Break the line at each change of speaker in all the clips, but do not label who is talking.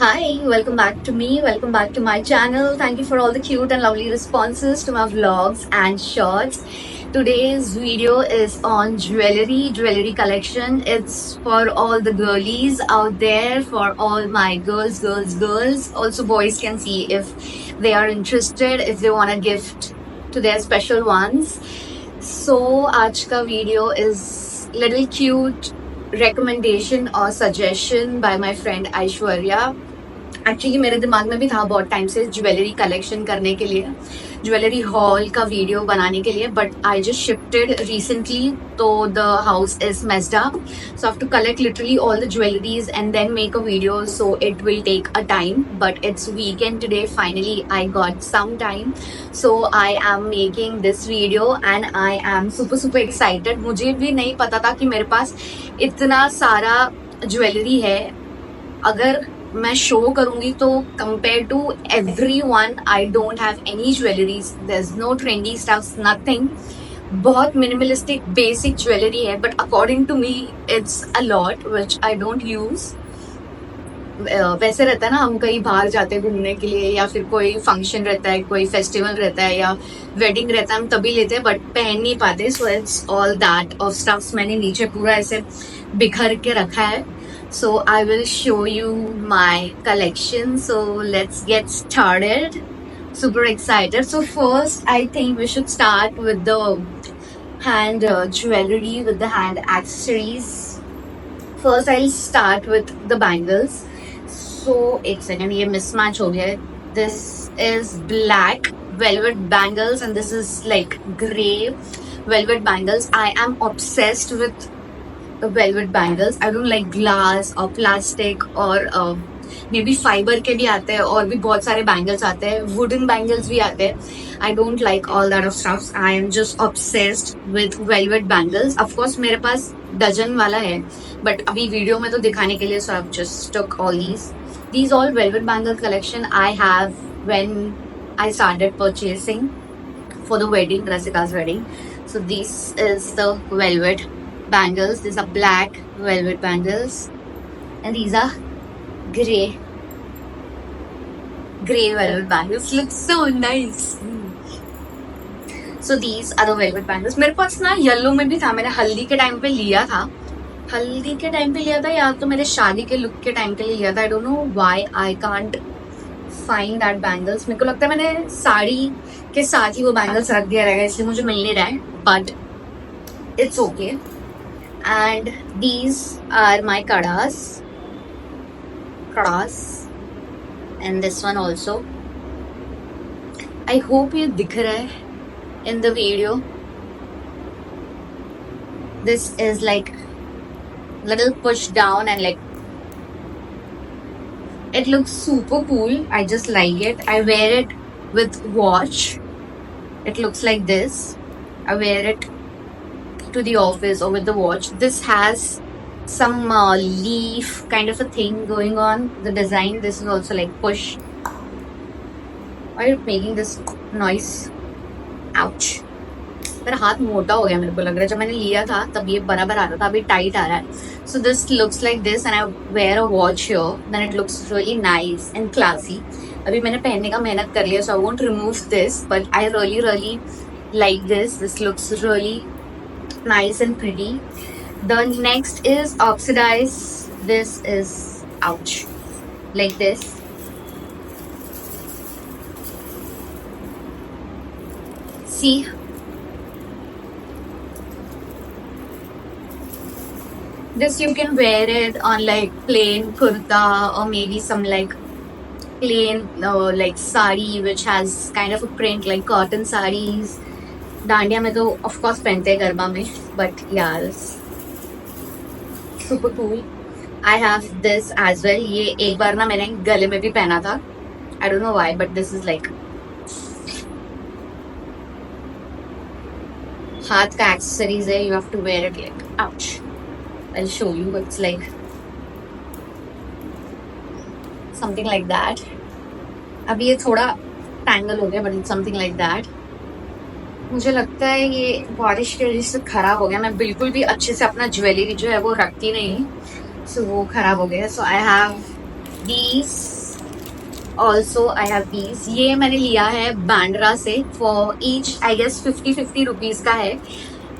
Hi, welcome back to me. Welcome back to my channel. Thank you for all the cute and lovely responses to my vlogs and shorts. Today's video is on jewelry collection. It's for all the girlies out there, for all my girls. Also, boys can see if they are interested, if they want a gift to their special ones. So, आज का video is little cute recommendation or suggestion by my friend Aishwarya. Actually मेरे दिमाग में भी था बहुत time से jewellery collection करने के लिए, ज्वेलरी हॉल का वीडियो बनाने के लिए, but I just shifted recently, तो the house is messed up, so I have to collect literally all the jewelleries and then make a video, so it will take a time, but it's weekend today. Finally I got some time, so I am making this video and I am super excited. मुझे भी नहीं पता था कि मेरे पास इतना सारा jewellery है. अगर मैं शो करूंगी तो compare to everyone I don't have any jewelleries, there is no trendy stuffs, nothing. बहुत मिनिमलिस्टिक बेसिक ज्वेलरी है, but according to me it's a lot which I don't use. वैसे रहता है ना, हम कहीं बाहर जाते हैं घूमने के लिए, या फिर कोई फंक्शन रहता है, कोई फेस्टिवल रहता है, या वेडिंग रहता है, हम तभी लेते हैं, बट पहन नहीं पाते. So it's all that of stuffs मैंने नीचे पूरा ऐसे बिखर के रखा है. So I will show you my collection. So let's get started. Super excited. So first, I think we should start with the hand jewelry, with the hand accessories. First, I'll start with the bangles. So एक second, ये mismatch हो गया है. This is black velvet bangles and this is like grey velvet bangles. I am obsessed with velvet bangles. I don't like glass और plastic और may be fibre के भी आते हैं, और भी बहुत सारे बैंगल्स आते हैं, वुडन बैंगल्स भी आते हैं. I don't like all that of stuffs. I am just obsessed with velvet bangles. Of course मेरे पास डजन वाला है, बट अभी वीडियो में तो दिखाने के लिए, so I just took all these all velvet bangle collection I have when I started purchasing for the wedding, Rasika's wedding. So this is the velvet bangles. These are black velvet bangles and these are grey velvet bangles. Looks so nice. So these are the velvet bangles. मेरे पास ना yellow में भी था, मैंने हल्दी के time पे लिया था. या तो मेरे शादी के लुक के टाइम पे लिया था. I don't know why I can't find that bangles. मेरे को लगता है मैंने साड़ी के साथ ही वो बैंगल्स रख दिया रहेगा, इसलिए मुझे मिल नहीं रहा है, but it's okay. And these are my kadas, and this one also. I hope ये दिख रहा है in the video. This is like little push down and like it looks super cool. I just like it. I wear it with watch. It looks like this. I wear it to the office or with the watch. This has some leaf kind of a thing going on. The design, this is also like push. Why are you making this noise? Ouch. मेरा हाथ मोटा हो गया, मेरे को लग रहा है. जब मैंने लिया था तब ये बराबर आ रहा था, अभी टाइट आ रहा है. So this looks like this and I wear a watch here. Then it looks really nice and classy. अभी मैंने पहनने का मेहनत कर लिया, so I won't remove this, but I really like this. This looks really nice and pretty. The next is oxidized. This is ouch, like this. See, this you can wear it on like plain kurta or maybe some like plain like sari which has kind of a print like cotton sarees. Dandiya में तो of course पहनते हैं गरबा में, but यार super cool. I have this as well. ये एक बार ना मैंने गले में भी पहना था. I don't know why, but this is like हाथ का एक्सेसरीज है. You have to wear it like ouch. I will show you. It's like something like that. अभी ये थोड़ा टैंगल हो गया, but it's something like that. मुझे लगता है ये बारिश की वजह से खराब हो गया. मैं बिल्कुल भी अच्छे से अपना ज्वेलरी जो है वो रखती नहीं, सो वो खराब हो गया. So I have these also I have these. ये मैंने लिया है बैंड्रा से, for each I guess 50 rupees का है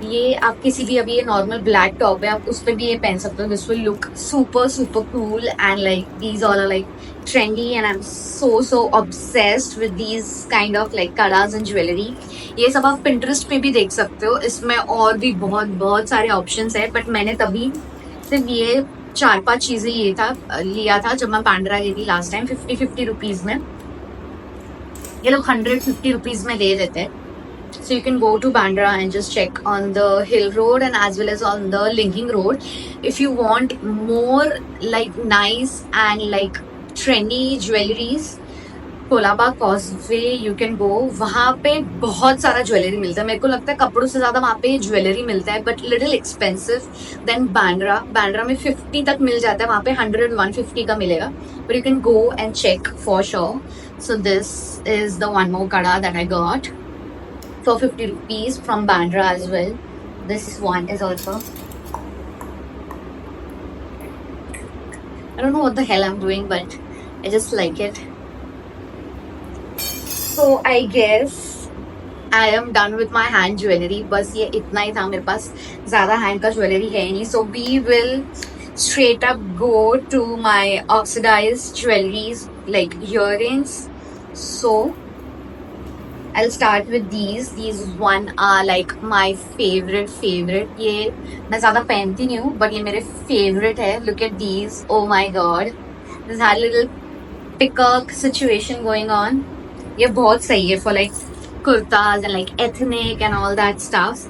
ये। आप किसी भी, अभी ये नॉर्मल ब्लैक टॉप है, आप उस पर भी ये पहन सकते हो. This will look super cool and like these all are like trendy and I'm so obsessed with these kind of like kadas and jewelry. ये सब आप Pinterest पे भी देख सकते हो. इसमें और भी बहुत सारे ऑप्शंस है, बट मैंने तभी सिर्फ ये 4-5 चीजें लिया था जब मैं बैंड्रा गई थी लास्ट टाइम 50 रुपीज में. ये लोग 150 रुपीज में दे देते हैं. So you can go to Bandra and just check on the Hill Road and as well as on the Linking Road. If you want more like nice and like trendy jewelries, Colaba causeway you can गो. वहाँ पे बहुत सारा jewellery मिलता है. मेरे को लगता है कपड़ों से ज्यादा वहाँ पे ज्वेलरी मिलता है, but little expensive than Bandra. Bandra में 50 तक मिल जाता है, वहाँ पे 100-150 का मिलेगा. But you can go and check for sure. So this is the one more kada that I got for 50 rupees from Bandra as well. This one is also, I don't know what the hell I'm doing, but I just like it. So I guess I am done with my hand jewelry. बस ये इतना ही था मेरे पास, ज़्यादा hand का jewelry है नहीं. So we will straight up go to my oxidized jewelries like earrings. So I'll start with these. These one are like my favorite. ये मैं ज़्यादा पहनती नहीं हूँ, but ये मेरे favorite है. Look at these. Oh my god. This had a little peacock situation going on. ये बहुत सही है for like kurtas and like ethnic and all that stuff.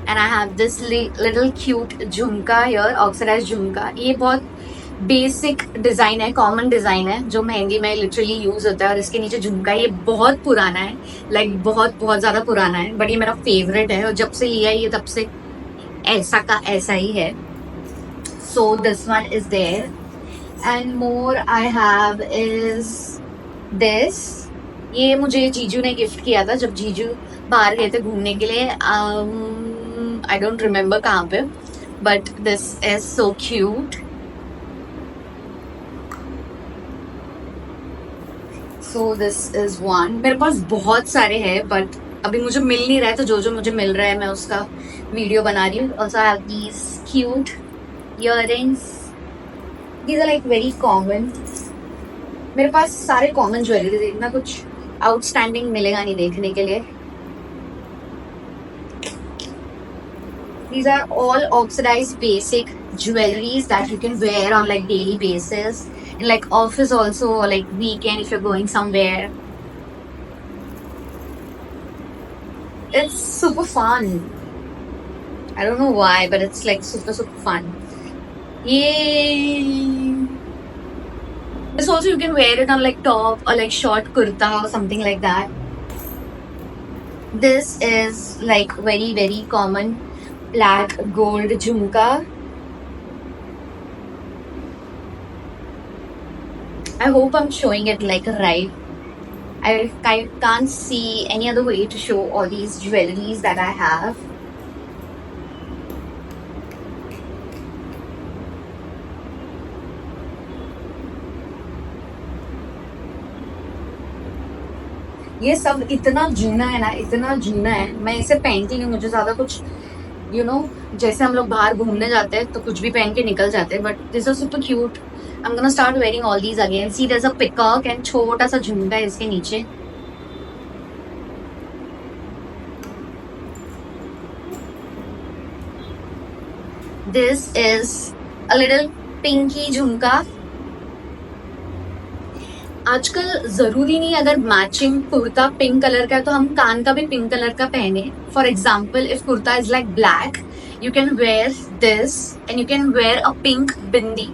And I have this little cute झुमका here, oxidized झुमका. ये बहुत basic design है, common design है जो मेहंदी में लिटरली यूज होता है. और इसके नीचे झुमका. ये बहुत पुराना है, लाइक बहुत ज्यादा पुराना है, बट ये मेरा फेवरेट है और जब से लिया है ये तब से ऐसा का ऐसा ही है. So this one is there and more I have is this. ये मुझे जीजू ने गिफ्ट किया था जब जीजू बाहर गए थे घूमने के लिए. आई डोंट रिमेम्बर कहाँ पे, but this is so cute. So this is one. मेरे पास बहुत सारे हैं, बट अभी मुझे मिल नहीं रहा है, तो जो मुझे मिल रहा है मैं उसका वीडियो बना रही हूँ. Also I have these cute earrings. These are like very common. मेरे पास सारे कॉमन ज्वेलरी, देखना कुछ आउटस्टैंडिंग मिलेगा नहीं देखने के लिए. These are all oxidized basic jewelries that you can wear on like daily basis. In like office also, or like weekend if you're going somewhere. It's super fun. I don't know why, but it's like super fun. Yay! This also you can wear it on like top or like short kurta or something like that. This is like very common black gold jhumka. I hope I'm showing it like right. I can't see any other way to show all these jewelries that I have. ये सब इतना जूना है ना, इतना जूना है. मैं इसे पहनती नहीं, मुझे ज्यादा कुछ जैसे हम लोग बाहर घूमने जाते हैं तो कुछ भी पहन के निकल जाते हैं. But this is super cute. I'm gonna start wearing all these again. See, there's a peacock and छोटा सा झुमका है इसके नीचे. This is a little pinky झुमका. आजकल जरूरी नहीं अगर मैचिंग कुर्ता पिंक कलर का है तो हम कान का भी पिंक कलर का पहने. For example, if kurta is like black, you can wear this and you can wear a pink bindi.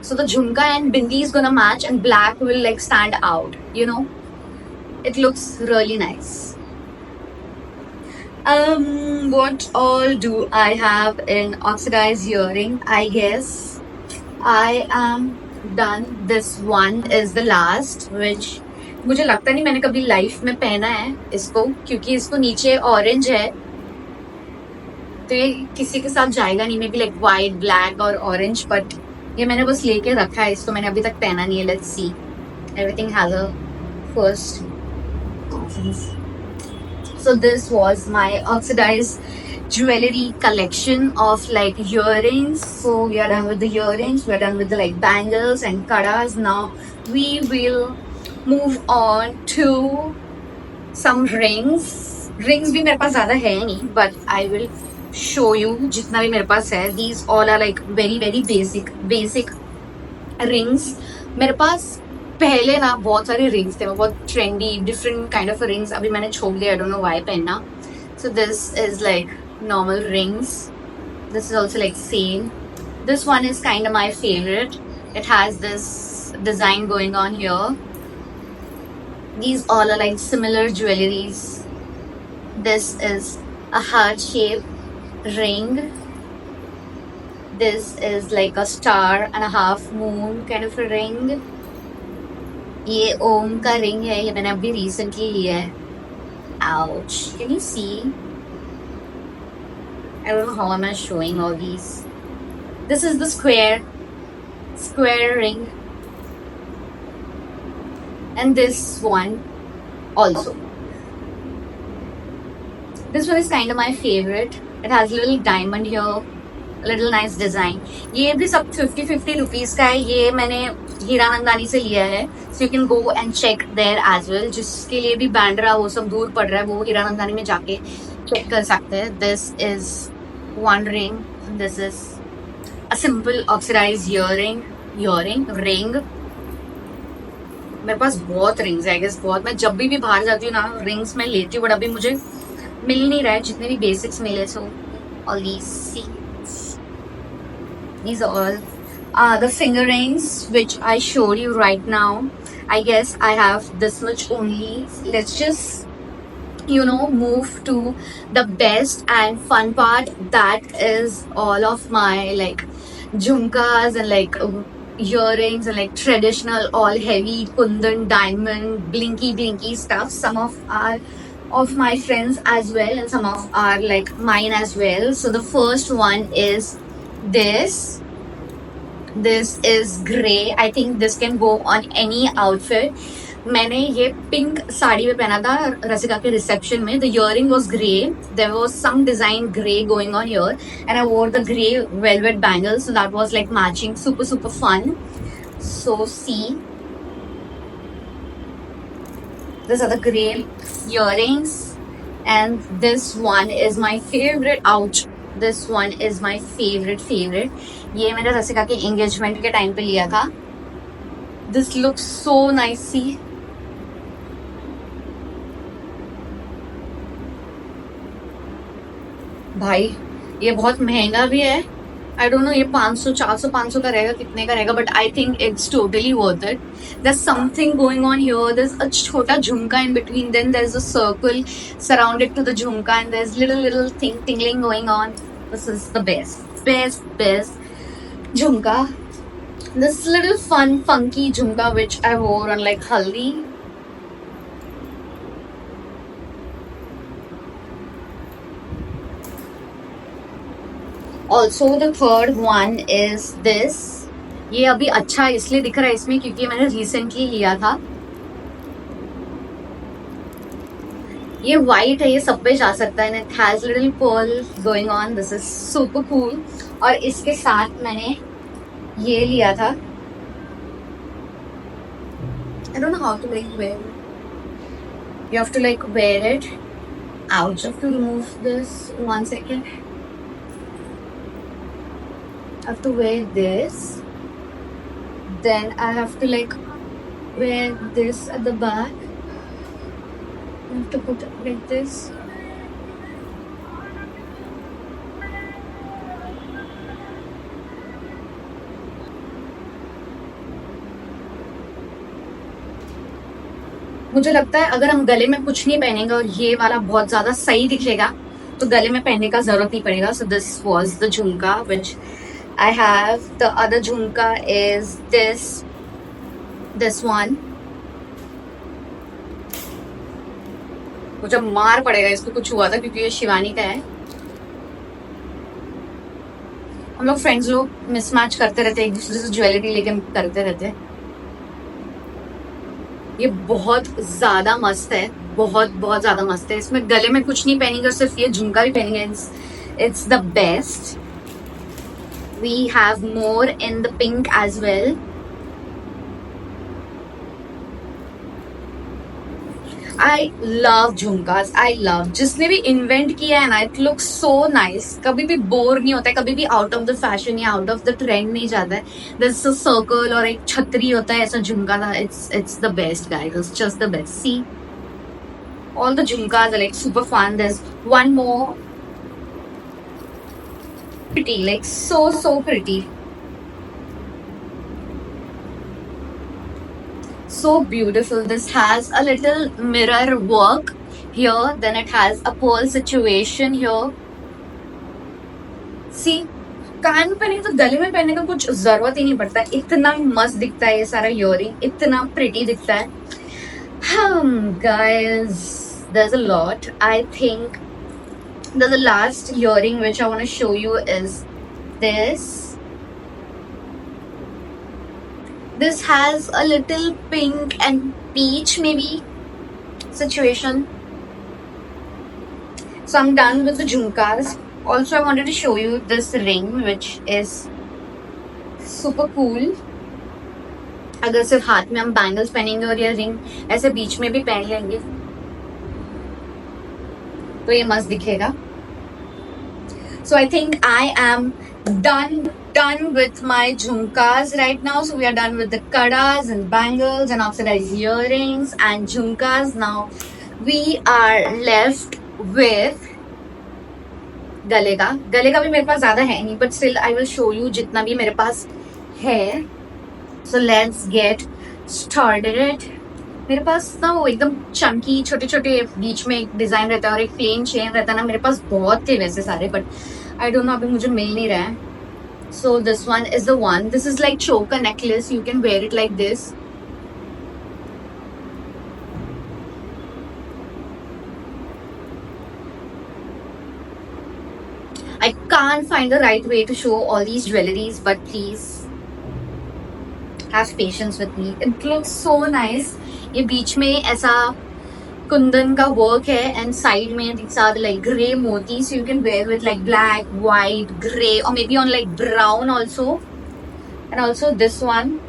So the jhumka and bindi is gonna match and black will like stand out, It looks really nice. What all do I have in oxidized earring? I guess I am done. This one is the last, which मुझे लगता नहीं मैंने कभी life में पहना है इसको, क्योंकि इसको नीचे ऑरेंज है तो ये किसी के साथ जाएगा नहीं. May be like white, black और ऑरेंज, बट ये मैंने बस लेके रखा है, इसको मैंने अभी तक पहना नहीं है. Let's see. Everything has a first. So this was my oxidized jewelry collection of like earrings. So we are done with the earrings. We are done with the like bangles and kadas. Now we will move on to some rings. Rings भी मेरे पास ज़्यादा है नहीं, but I will show you जितना भी मेरे पास है. These all are like very very basic rings. मेरे पास पहले ना बहुत सारे रिंग्स थे, बहुत trendy different kind of rings. अभी मैंने छोड़ दिया, आई डोंट नो व्हाई पहनना. सो this is like normal rings. This is also like same. This one is kind of my favourite. It has this design going on here. These all are like similar jewelries. This is a heart-shaped ring. This is like a star and a half moon kind of a ring. ये ओम का ring है, ये मैंने अभी recently लिया है. Ouch! Can you see? I don't know how am I showing all these. This is the square ring. And this one also. This one is kind of my favorite. It has a little diamond here, a little nice design. ये भी सब 50-50 rupees का है. ये मैंने हीरानंदानी से लिया है. So you can go and check there as well. जिसके लिए भी बांद्रा वो सब दूर पड़ रहा है, वो हीरानंदानी में जाके चेक कर सकते हैं. This is one ring. This is a simple oxidized ring. मेरे पास बहुत रिंग्स है, बहुत. मैं जब भी बाहर जाती हूँ ना, रिंग्स में लेती हूँ, बट अभी मुझे मिल नहीं रहा है जितने भी बेसिक्स मिले. So all these are all the finger rings which I showed you right now. I guess I have this much only. Let's just move to the best and fun part. That is all of my like jhumkas and like earrings and like traditional all heavy kundan diamond blinky stuff. Some of my friends as well, and some of are like mine as well. So the first one is this is gray. I think this can go on any outfit. मैंने ये pink sari में पहना था रसिका के reception में. The earring was grey. There was some design grey going on here, and I wore the grey velvet bangles, so that was like matching. Super fun. So see, these are the grey earrings, and this one is my favorite. Ouch! This one is my favorite. ये मैंने रसिका के engagement के time पे लिया था. This looks so nice. See. भाई ये बहुत महंगा भी है. आई डोंट नो ये 500 400 500 का रहेगा, कितने का रहेगा, but I think it's totally worth it. There something going on here. There is a chhota jhumka in between, then there is a circle surrounded to the jhumka, and there is little thing tingling going on. This is the best झुमका. This little fun funky झुमका which I wore on like haldi. Also the third one is this. ये अभी अच्छा इसलिए दिख रहा है इसमें क्योंकि मैंने रिसेंटली लिया था. ये white है, ये सब पे जा सकता है, and it has little pearl going on. This is super cool. और इसके साथ मैंने ये लिया था. I don't know how to like wear it. You have to like wear it. Ouch! I have to remove this. 1 second. I have to wear this. Then I have to like wear this at the back. I have to put it like this. मुझे लगता है अगर हम गले में कुछ नहीं पहनेंगे और ये वाला बहुत ज्यादा सही दिखेगा तो गले में पहनने का जरूरत नहीं पड़ेगा. सो दिस वाज द झुमका which I have. The other jhumka is this one. मुझे मार पड़ेगा इसको कुछ हुआ था क्योंकि ये शिवानी का है. हम लोग फ्रेंड्स लोग मिसमैच करते रहते हैं, एक दूसरे से ज्वेलरी लेके करते रहते हैं। ये बहुत ज्यादा मस्त है, बहुत बहुत ज्यादा मस्त है। इसमें गले में कुछ नहीं पहनेंगे, सिर्फ ये झुमका भी पहनेंगे। It's the best. We have more in the pink as well. I love jhumkas, I love. जिसने भी इन्वेंट किया है ना, इट लुक सो नाइस। कभी भी बोर नहीं होता है, कभी भी आउट ऑफ द फैशन या आउट ऑफ द ट्रेंड नहीं जाता है। दिस सर्कल और एक छतरी होता है ऐसा झुमका था। It's the best guys, it's just the best. See all the jhumkas are like super fun. There's one more pretty, like so pretty, so beautiful. This has a little mirror work here, then it has a pearl situation here. See, कान में पहने तो गले में पहनने का कुछ जरूरत ही नहीं पड़ता। इतना मस्त दिखता है ये सारा इयरिंग, इतना प्रिटी दिखता है। Guys, there's a lot. I think the last earring which I want to show you is this. This has a little pink and peach maybe situation. So I'm done with the jhumkas. Also, I wanted to show you this ring which is super cool. अगर सिर्फ हाथ में हम bangles पहनेंगे और ये ring ऐसे बीच में भी पहन लेंगे तो ये मस्त दिखेगा। So I think I am done with my jhumkas right now. So we are done with the kadas and bangles and oxidized earrings and jhumkas. Now we are left with गले का भी मेरे पास ज्यादा है नहीं, but still I will show you जितना भी मेरे पास है। So let's get started. मेरे पास ना वो एकदम चंकी छोटे छोटे बीच में एक डिजाइन रहता है और एक प्लेन चेन रहता है ना, मेरे पास बहुत थे वैसे सारे, बट आई डोंट नो अभी मुझे मिल नहीं रहा है। So this one is the one. This is like चोकर necklace, you can wear it like this. I can't find the right way to show all these jewelries, but please have patience with me. It looks so nice. ये बीच में ऐसा कुंदन का work है and side में these are like grey मोती, so you can wear with like black, white, grey or maybe on like brown also. And also this one.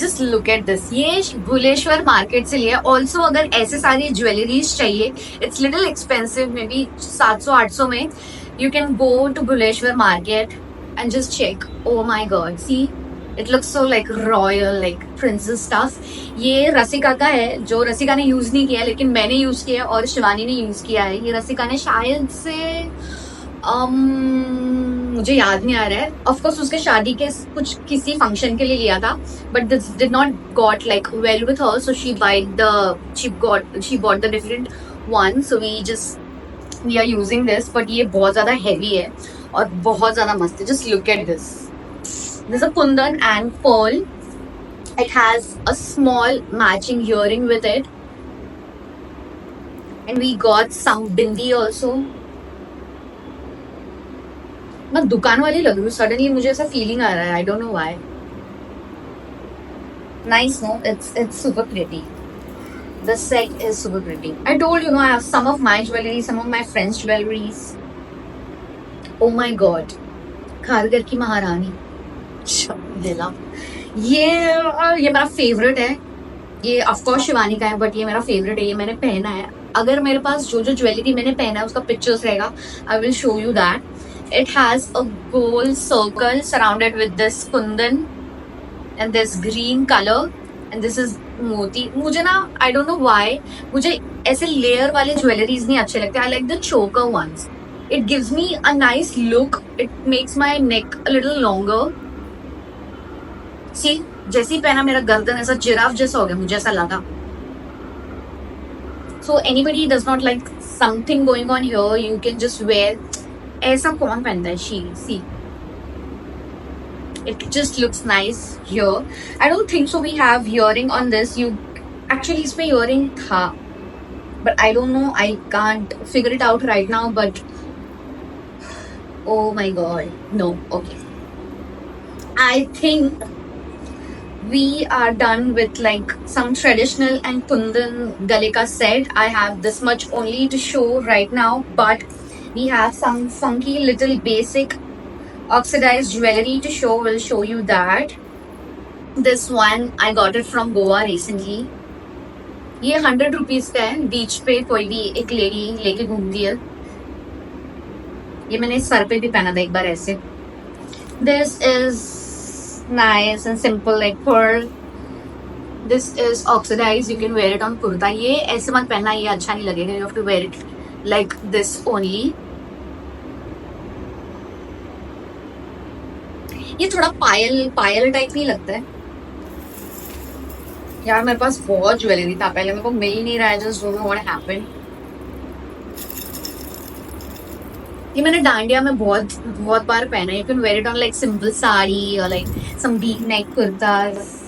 Just look at this. ये Bhuleshwar market से लिया। Also अगर ऐसे सारी jewelleries चाहिए, it's little expensive, maybe 700-800 में, you can go to Bhuleshwar market and just check. Oh my god, see it looks so like royal, like princess stuff. ये रसिका का है, जो रसिका ने यूज नहीं किया लेकिन मैंने यूज किया और शिवानी ने यूज किया है। ये रसिका ने शायद से मुझे याद नहीं आ रहा है, ऑफकोर्स उसके शादी के कुछ किसी फंक्शन के लिए लिया था, but this did not got like well with her, so she bought the different one, so we are using this. But ये बहुत ज्यादा हैवी है और बहुत ज्यादा मस्त है। Just look at this. This a kundan and pearl. It has a small matching earring with it and we got some bindi also. मैं दुकान वाली लग रही हूँ, सडनली मुझे ऐसा फीलिंग आ रहा है, I don't know why. Nice, no, it's super pretty. The set is super pretty. I told you, I have some of my jewelry, some of my friends' jewelries. Oh my god, Kharghar की महारानी लेला। ये मेरा favourite है। ये of course Shivani का है, but ये मेरा फेवरेट है। ये मैंने पहना है। अगर मेरे पास जो ज्वेलरी मैंने पहना है उसका पिक्चर्स रहेगा, आई will show you that. It has a gold circle surrounded with this kundan and this green color and this is मोती। मुझे ना I don't know why मुझे ऐसे लेयर वाले ज्वेलरीज नहीं अच्छे लगते। I like the choker ones. It gives me a nice look. It makes my neck a little longer. See, जैसे ही पहना मेरा गर्दन ऐसा जिराफ जैसा हो गया, मुझे ऐसा लगा। So anybody does not like something going on here, you can just wear। ऐसा कौन पहनता है? सी it just looks nice here. I don't think so we have earring on this. You actually इसमें earring था, but I don't know, I can't figure it out right now, but Oh my god. No. Okay. I think we are done with like some traditional and kundan gale ka set. I have this much only to show right now, but we have some funky little basic oxidized jewelry to show. We'll show you that. This one I got it from Goa recently. ये 100 rupees का है. बीच पे कोई भी एक lady लेके घूमती है. ये मैंने सर पे भी पहना था एक बार ऐसे. This is nice and simple like pearl. This is oxidized. You can wear it on kurta. ये ऐसे मत पहनना, ये अच्छा नहीं लगेगा. You have to wear it like this only. ये थोड़ा पायल पायल टाइप नहीं लगता है यार. मेरे पास बहुत ज्वेलरी था पहले, मेरे को मिल नहीं रहा है. Just don't know what happened. ये मैंने डांडिया में बहुत बहुत बार पहना है. You can wear it on like simple sari और like some deep neck kurtas.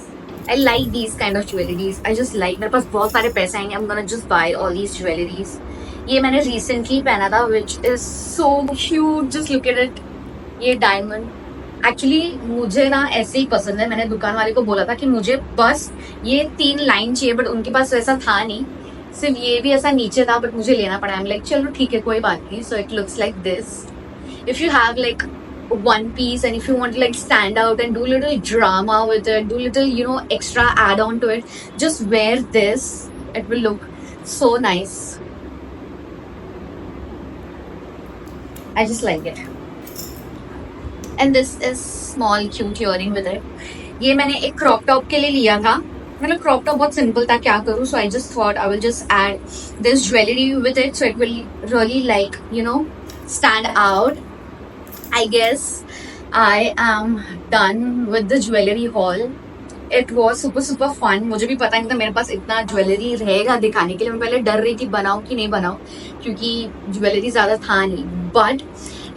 I like these kind of jewelleries. I just like. मेरे पास बहुत सारे पैसे आएंगे. I am gonna just buy all these jewelleries. ये मैंने रिसेंटली पहना था which is so cute. Just look at it. ये डायमंड एक्चुअली मुझे ना ऐसे ही पसंद है. मैंने दुकान वाले को बोला था कि मुझे बस ये 3 लाइन चाहिए, बट उनके पास वैसा था नहीं. सिर्फ ये भी ऐसा नीचे था, बट मुझे लेना पड़ा. आई एम लाइक चलो ठीक है कोई बात नहीं. So it looks like this. If you have like one piece and if you want to like stand out and do little drama with it, do little, you know, extra add on to it, just wear this. It will look so nice. I just like it. And this is small cute earring with it. ये मैंने एक crop top के लिए लिया था. मतलब crop top बहुत simple था, क्या करूँ. So I just thought I will just add this jewellery with it, so it will really like you know stand out. I guess I am done with the jewelry haul. It was super fun. मुझे भी पता नहीं था मेरे पास इतना jewellery रहेगा दिखाने के लिए. मैं पहले डर रही थी बनाऊं कि नहीं बनाऊं, क्योंकि ज्वेलरी ज्यादा था नहीं. But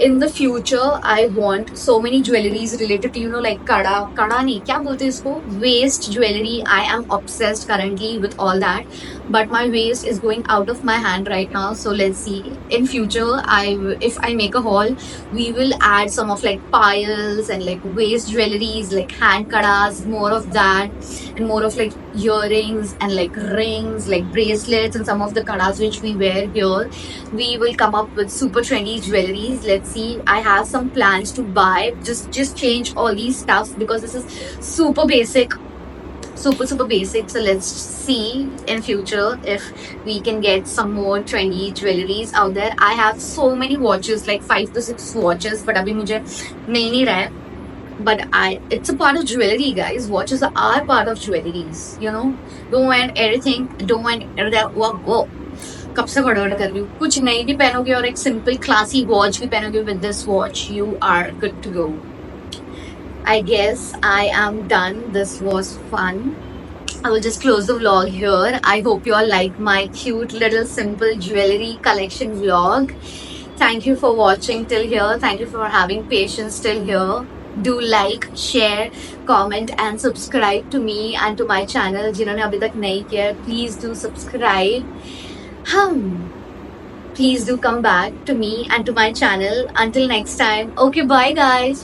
in the future I want so many jewelries related to, you know, like kada nahi, kya bolte isko, waist jewelry. I am obsessed currently with all that, but my waist is going out of my hand right now. So let's see in future, if I make a haul, we will add some of like piles and like waist jewelries, like hand kadas, more of that, and more of like earrings and like rings, like bracelets, and some of the kadas which we wear here. We will come up with super trendy jewelries. Let's see. I have some plans to buy, just change all these stuff because this is super basic, super basic. So let's see in future if we can get some more trendy jewelries out there. I have so many watches, like 5 to 6 watches, but abhi mujhe mil nahi raha hai. But it's a part of jewelry, guys. Watches are part of jewelries, you know. Don't want everything, don't want whoa. कब से बड़बड़ कर रही हूँ. कुछ नई भी पहनोगे और एक सिंपल क्लासी वॉच भी पहनोगे with this watch, you are good to go. I guess I am done. This was fun. I will just close the vlog here. I hope you all like my cute little simple jewelry collection vlog. Thank you for watching till here. Thank you for having patience till here. Do like, share, comment and subscribe to me and to my channel. जिन्होंने अभी तक नहीं किया, please do subscribe. Please do come back to me and to my channel. Until next time. Okay, bye guys.